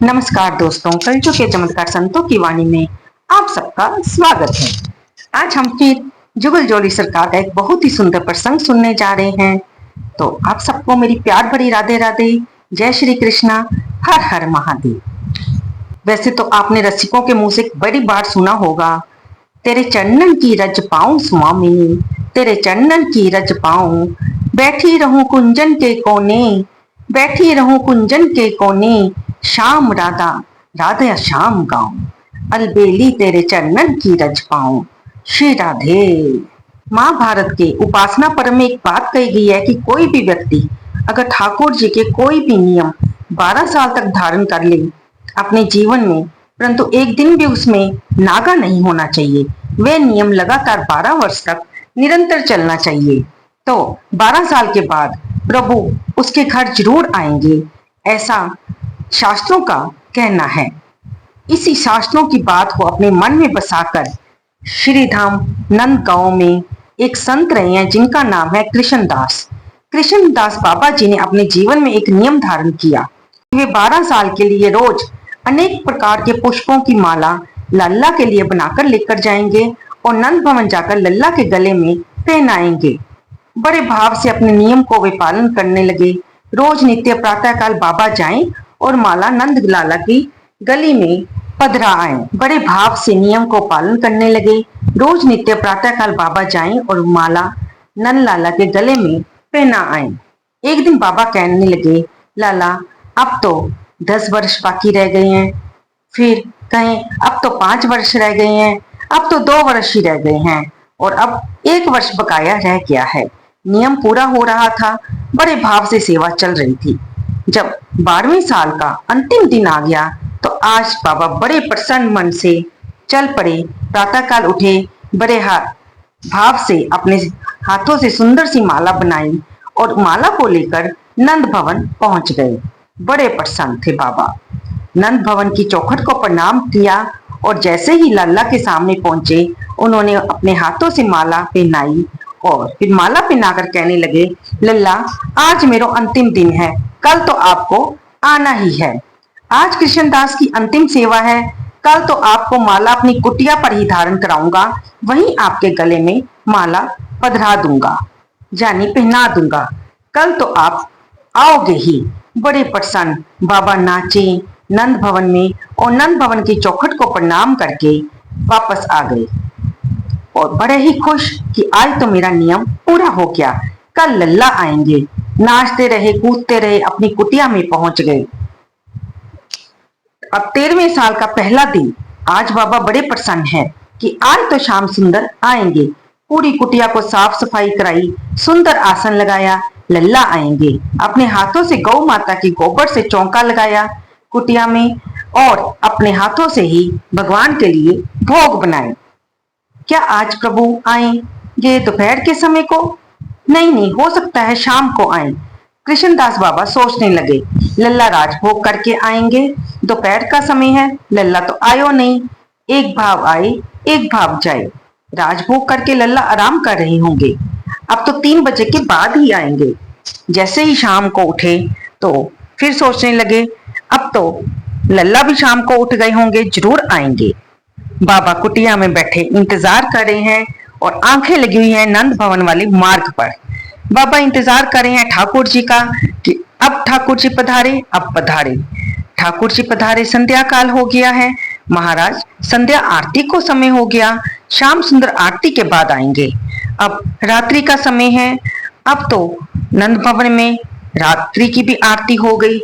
नमस्कार दोस्तों, कलयुग के चमत्कार संतों की वाणी में आप सबका स्वागत है। आज हम फिर जुगल जोड़ी सरकार का एक बहुत ही सुंदर प्रसंग सुनने जा रहे हैं। तो आप सबको मेरी प्यार भरी राधे राधे, जय श्री कृष्णा, हर हर महादेव। वैसे तो आपने रसिकों के मुंह से बड़ी बार सुना होगा, तेरे चरणन की रज पाऊं स्वामी, तेरे चरणन की रज पाऊं, बैठी रहूं कुंजन के कोने, बैठी रहूं कुंजन के कोने, श्याम राधा राधा श्याम गाऊं, अलबेली तेरे चरणन की रज पाऊं, श्री राधे। महाभारत के उपासना पर्व में एक बात कही गई है कि कोई भी व्यक्ति अगर ठाकुर जी के कोई भी नियम 12 साल तक धारण कर ले अपने जीवन में, परंतु एक दिन भी उसमें नागा नहीं होना चाहिए। वे नियम लगातार 12 वर्ष तक निरंतर चलना चाहिए। तो 12 साल के बाद प्रभु उसके घर जरूर आएंगे, ऐसा शास्त्रों का कहना है। इसी शास्त्रों की बात को अपने मन में बसाकर श्रीधाम नंद गांव में एक संत रहे हैं जिनका नाम है कृष्णदास। कृष्णदास बाबा जी ने अपने जीवन में एक नियम धारण किया। वे 12 साल के लिए रोज अनेक प्रकार के पुष्पों की माला लल्ला के लिए बनाकर लेकर जाएंगे और नंद भवन जाकर लल्ला के गले में पहनाएंगे। बड़े भाव से अपने नियम को वे पालन करने लगे। रोज नित्य प्रातःकाल बाबा जाएं और माला नंद लाला की गली में पधरा आए। बड़े भाव से नियम को पालन करने लगे। रोज नित्य प्रातःकाल बाबा जाएं और माला नंद लाला के गले में पहना आए। एक दिन बाबा कहने लगे, लाला अब तो 10 वर्ष बाकी रह गए हैं। फिर कहें अब तो 5 वर्ष रह गए हैं, अब तो 2 वर्ष ही रह गए हैं और अब 1 वर्ष बकाया रह गया है। नियम पूरा हो रहा था, बड़े भाव से सेवा चल रही थी। जब 12वें साल का अंतिम दिन आ गया तो आज बाबा बड़े प्रसन्न मन से चल पड़े। प्रातःकाल उठे, बड़े भाव से अपने हाथों से सुंदर सी माला बनाई और माला को लेकर नंद भवन पहुंच गए। बड़े प्रसन्न थे बाबा। नंद भवन की चौखट को प्रणाम किया और जैसे ही लल्ला के सामने पहुंचे उन्होंने अपने हाथों से माला पहनाई और फिर माला पहनाकर कहने लगे, लल्ला आज मेरा अंतिम दिन है, कल तो आपको आना ही है। आज कृष्णदास की अंतिम सेवा है, कल तो आपको माला अपनी कुटिया पर ही धारण कराऊंगा, वहीं आपके गले में माला पधरा दूंगा, यानी पहना दूंगा। कल तो आप आओगे ही। बड़े प्रसन्न बाबा नाचे नंद भवन में और नंद भवन की चौखट को प्रणाम करके वापस आ गए और बड़े ही खुश कि आज तो मेरा नियम पूरा हो गया, कल लल्ला आएंगे। नाचते रहे, कूदते रहे, अपनी कुटिया में पहुंच गए। अब 13वें साल का पहला दिन। आज बाबा बड़े प्रसन्न हैं कि आज तो श्याम सुंदर आएंगे। पूरी कुटिया को साफ सफाई कराई, सुंदर आसन लगाया, लल्ला आएंगे। अपने हाथों से गौ माता की गोबर से चौका लगाया कुटिया में और अपने हाथों से ही भगवान के लिए भोग बनाए। क्या आज प्रभु आएंगे दोपहर के समय को? नहीं, हो सकता है शाम को आए। कृष्णदास बाबा सोचने लगे, लल्ला राजभोग करके आएंगे, दोपहर का समय है, लल्ला तो आयो नहीं। एक भाव आए, एक भाव जाए। राजभोग करके लल्ला आराम कर रहे होंगे, अब तो 3 बजे के बाद ही आएंगे। जैसे ही शाम को उठे तो फिर सोचने लगे, अब तो लल्ला भी शाम को उठ गए होंगे, जरूर आएंगे। बाबा कुटिया में बैठे इंतजार कर रहे हैं और आंखें लगी हुई हैं नंद भवन वाले मार्ग पर। बाबा इंतजार कर रहे हैं ठाकुर जी का कि अब ठाकुर जी पधारे, अब पधारे। ठाकुर जी पधारे, संध्या काल हो गया है महाराज, संध्या आरती को समय हो गया, शाम सुंदर आरती के बाद आएंगे। अब रात्रि का समय है, अब तो नंद भवन में रात्रि की भी आरती हो गई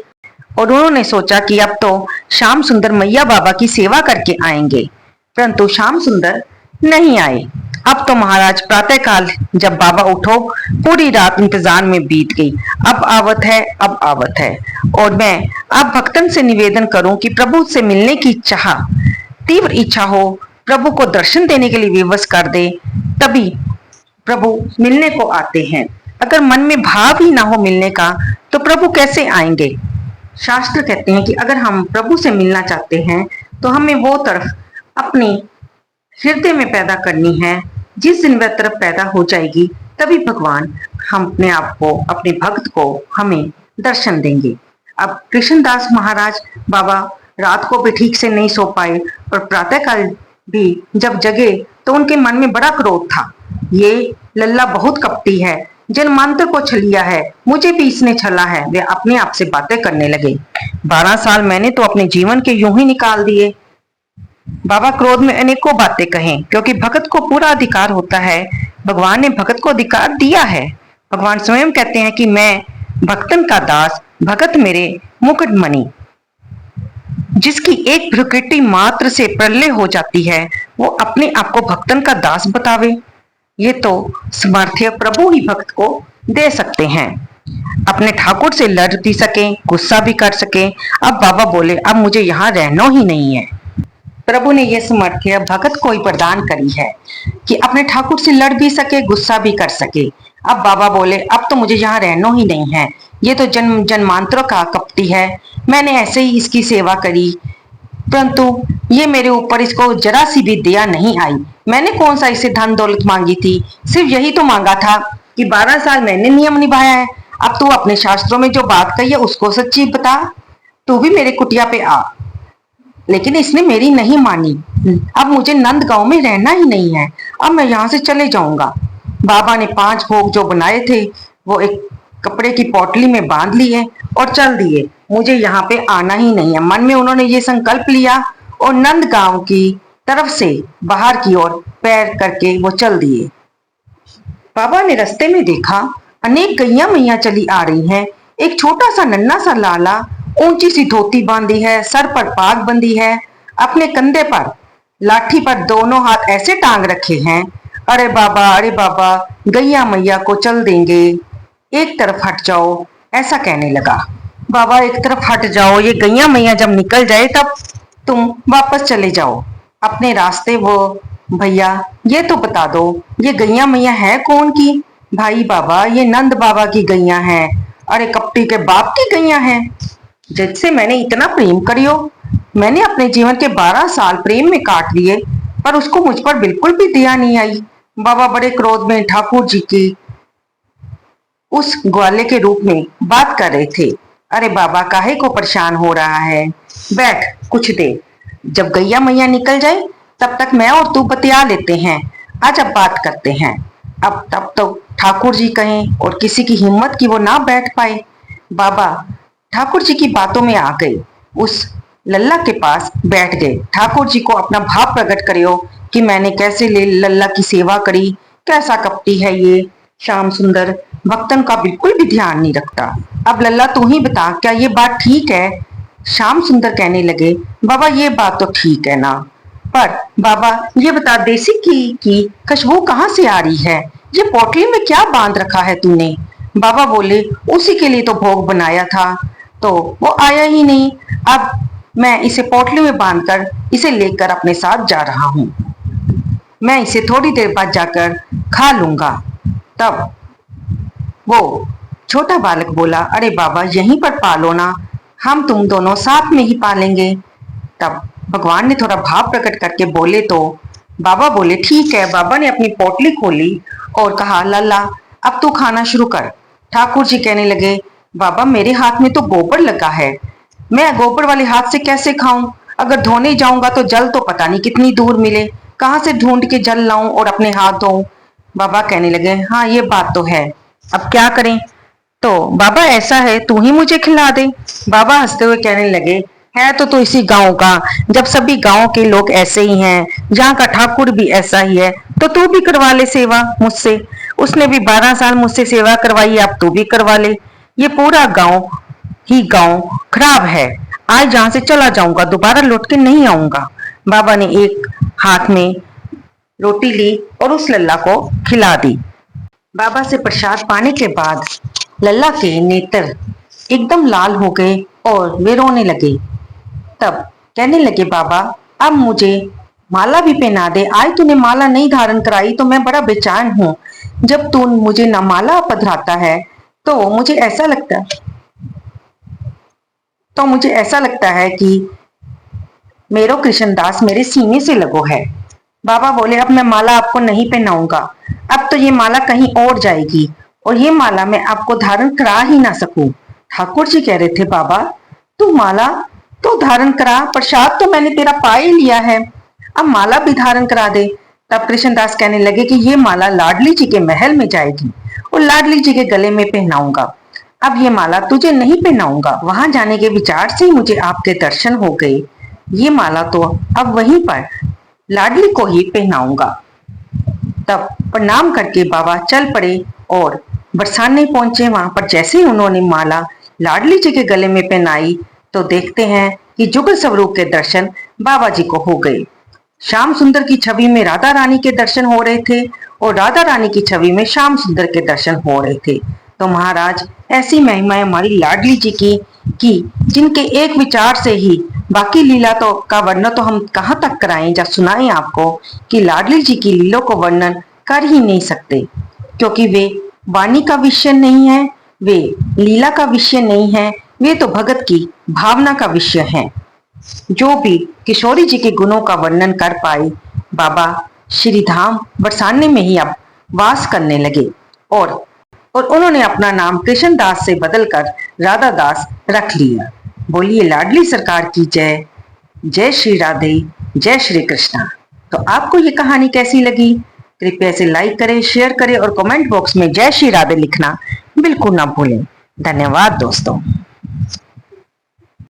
और उन्होंने सोचा कि अब तो श्याम सुंदर मैया बाबा की सेवा करके आएंगे, परंतु श्याम सुंदर नहीं आए। अब तो महाराज प्रातःकाल जब बाबा उठो, पूरी रात इंतजार में बीत गई। अब आवत है, अब आवत है। और मैं अब भक्तन से निवेदन करूं कि प्रभु से मिलने की तीव्र इच्छा हो, प्रभु को दर्शन देने के लिए विवश कर दे, तभी प्रभु मिलने को आते हैं। अगर मन में भाव ही ना हो मिलने का तो प्रभु कैसे आएंगे? शास्त्र कहते हैं कि अगर हम प्रभु से मिलना चाहते हैं तो हमें वो तरफ अपने हृदय में पैदा करनी है। जिस दिन वह तरफ पैदा हो जाएगी तभी भगवान हम अपने आप को, अपने भक्त को हमें दर्शन देंगे। अब कृष्णदास महाराज बाबा रात को भी ठीक से नहीं सो पाए और प्रातःकाल भी जब जगे तो उनके मन में बड़ा क्रोध था। ये लल्ला बहुत कपटी है, जनमांतर को छलिया है, मुझे भी इसने छला है। वे अपने आप से बातें करने लगे। 12 साल मैंने तो अपने जीवन के यूं ही निकाल दिए। बाबा क्रोध में अनेकों बातें कहें, क्योंकि भगत को पूरा अधिकार होता है। भगवान ने भगत को अधिकार दिया है। भगवान स्वयं कहते हैं कि मैं भक्तन का दास, भगत मेरे मुकुटमणि। जिसकी एक प्रकृति मात्र से प्रलय हो जाती है, वो अपने आप को भक्तन का दास बतावे। ये तो सामर्थ्य प्रभु ही भक्त को दे सकते हैं। अपने ठाकुर से लड़ भी सके, गुस्सा भी कर सके। अब बाबा बोले, अब मुझे यहाँ रहना ही नहीं है। प्रभु ने यह सामर्थ्य भगत को ही प्रदान करी है कि अपने ठाकुर से लड़ भी सके, गुस्सा भी कर सके। अब बाबा बोले, अब तो मुझे यहाँ रहना ही नहीं है। ये तो जन्म जन्मांतरों का कपटी है। मैंने ऐसे ही इसकी सेवा करी, परंतु ये मेरे ऊपर इसको जरा सी भी दया नहीं आई। मैंने कौन सा इससे धन दौलत मांगी थी, सिर्फ यही तो मांगा था कि 12 साल मैंने नियम निभाया है। अब तू अपने शास्त्रों में जो बात कही है उसको सच्ची बता, तू भी मेरे कुटिया पे आ। लेकिन इसने मेरी नहीं मानी। अब मुझे नंद गांव में रहना ही नहीं है, अब मैं यहाँ से चले जाऊंगा। बाबा ने 5 भोग जो बनाए थे वो एक कपड़े की पोटली में बांध लिए और चल दिए। मुझे यहाँ पे आना ही नहीं है। मन में उन्होंने ये संकल्प लिया और नंद गांव की तरफ से बाहर की ओर पैर करके वो चल दिए। बाबा ने रास्ते में देखा अनेक गैया मैया चली आ रही हैं। एक छोटा सा नन्हा सा लाला ऊंची सी धोती बांधी है, सर पर पाग बंधी है, अपने कंधे पर लाठी पर दोनों हाथ ऐसे टांग रखे हैं। अरे बाबा, गैया मैया को चल देंगे, एक तरफ हट जाओ, ऐसा कहने लगा। बाबा, एक तरफ हट जाओ, ये गैया मैया जब निकल जाए तब तुम वापस चले जाओ अपने रास्ते। वो भैया, ये तो बता दो, ये गैया मैया है कौन की? भाई बाबा, ये नंद बाबा की गैया हैं। अरे कपटी के बाप की गैया हैं, जिससे मैंने इतना प्रेम करियो। मैंने अपने जीवन के 12 साल प्रेम में काट दिए, पर उसको मुझ पर बिल्कुल भी दया नहीं आई। बाबा बड़े क्रोध में ठाकुर जी की उस ग्वाले के रूप में बात कर रहे थे। अरे बाबा, काहे को परेशान हो रहा है? बैठ कुछ देर, जब गैया मैया निकल जाए तब तक मैं और तू बतिया लेते हैं। आज अब बात करते हैं। अब तब तो ठाकुर जी कहें और किसी की हिम्मत की वो ना बैठ पाए। बाबा ठाकुर जी की बातों में आ गए, उस लल्ला के पास बैठ गए। ठाकुर जी को अपना भाव प्रकट करियो कि मैंने कैसे ले लल्ला की सेवा करी, कैसा कपटी है ये श्याम सुंदर, भक्तन का बिल्कुल भी ध्यान नहीं रखता। अब लल्ला तू ही बता, क्या ये बात ठीक है? श्याम सुंदर कहने लगे, बाबा ये बात तो ठीक है ना, पर बाबा ये बता, देसी घी की खुशबू कहाँ से आ रही है? ये पोटली में क्या बांध रखा है तूने? बाबा बोले, उसी के लिए तो भोग बनाया था, तो वो आया ही नहीं। अब मैं इसे पोटली में बांधकर इसे लेकर अपने साथ जा रहा हूँ। मैं इसे थोड़ी देर बाद जाकर खा लूंगा। तब वो छोटा बालक बोला, अरे बाबा यहीं पर पालो ना, हम तुम दोनों साथ में ही पालेंगे। तब भगवान ने थोड़ा भाव प्रकट करके बोले तो बाबा बोले, ठीक है। बाबा ने अपनी पोटली खोली और कहा, लल्ला अब तू खाना शुरू कर। ठाकुर जी कहने लगे, बाबा मेरे हाथ में तो गोबर लगा है, मैं गोबर वाले हाथ से कैसे खाऊं? अगर धोने जाऊंगा तो जल तो पता नहीं कितनी दूर मिले, कहाँ से ढूंढ के जल लाऊं और अपने हाथ धोऊं? बाबा कहने लगे, हाँ ये बात तो है, अब क्या करें? तो बाबा ऐसा है, तू ही मुझे खिला दे। बाबा हंसते हुए कहने लगे, है तो इसी गांव का, जब सभी गांव के लोग ऐसे ही हैं, यहाँ का ठाकुर भी ऐसा ही है, तो तू भी करवा ले सेवा मुझसे। उसने भी 12 साल मुझसे सेवा करवाई, अब तू भी करवा ले। ये पूरा गांव खराब है, आज जहां से चला जाऊंगा, दोबारा लौट के नहीं आऊंगा। बाबा ने एक हाथ में रोटी ली और उस लल्ला को खिला दी। बाबा से प्रसाद पाने के बाद लल्ला के नेत्र एकदम लाल हो गए और वे रोने लगे। तब कहने लगे, बाबा अब मुझे माला भी पहना दे, आज तूने माला नहीं धारण कराई तो मैं बड़ा बेचैन हूँ। जब तू मुझे न माला पधराता है तो मुझे ऐसा लगता है कि मेरो कृष्णदास मेरे सीने से लगो है। बाबा बोले, अब मैं माला आपको नहीं पहनाऊंगा, अब तो ये माला कहीं और जाएगी और ये माला मैं आपको धारण करा ही ना सकूं। ठाकुर जी कह रहे थे, बाबा तू माला तो धारण करा, प्रसाद तो मैंने तेरा पा ही लिया है, अब माला भी धारण करा दे। तब कृष्णदास कहने लगे कि ये माला लाडली जी के महल में जाएगी और लाडली जी के गले में पहनाऊंगा। अब ये माला तुझे नहीं पहनाऊंगा, वहां जाने के विचार से ही मुझे आपके दर्शन हो गए। ये माला तो अब वहीं पर लाडली को ही पहनाऊंगा। तब प्रणाम करके बाबा चल पड़े और बरसाने पहुंचे। वहां पर जैसे ही उन्होंने माला लाडली जी के गले में पहनाई तो देखते हैं कि जुगल स्वरूप के दर्शन बाबा जी को हो गए। श्याम सुंदर की छवि में राधा रानी के दर्शन हो रहे थे और राधा रानी की छवि में श्याम सुंदर के दर्शन हो रहे थे। तो महाराज, ऐसी महिमाएं हमारी लाडली जी की जिनके एक विचार से ही बाकी लीला तो का वर्णन तो हम कहाँ तक कराएं या सुनाएं आपको, कि लाडली जी की लीलों को वर्णन कर ही नहीं सकते, क्योंकि वे वाणी का विषय नहीं है, वे लीला का विषय नहीं है, वे तो भगत की भावना का विषय है। जो भी किशोरी जी के गुणों का वर्णन कर पाए, बाबा श्री धाम बरसाने में ही अब वास करने लगे और उन्होंने अपना नाम कृष्णदास से बदलकर राधा दास रख लिया। बोलिए लाडली सरकार की जय। जय श्री राधे, जय श्री कृष्णा। तो आपको ये कहानी कैसी लगी? कृपया इसे लाइक करें, शेयर करें और कमेंट बॉक्स में जय श्री राधे लिखना बिल्कुल ना भूलें। धन्यवाद दोस्तों।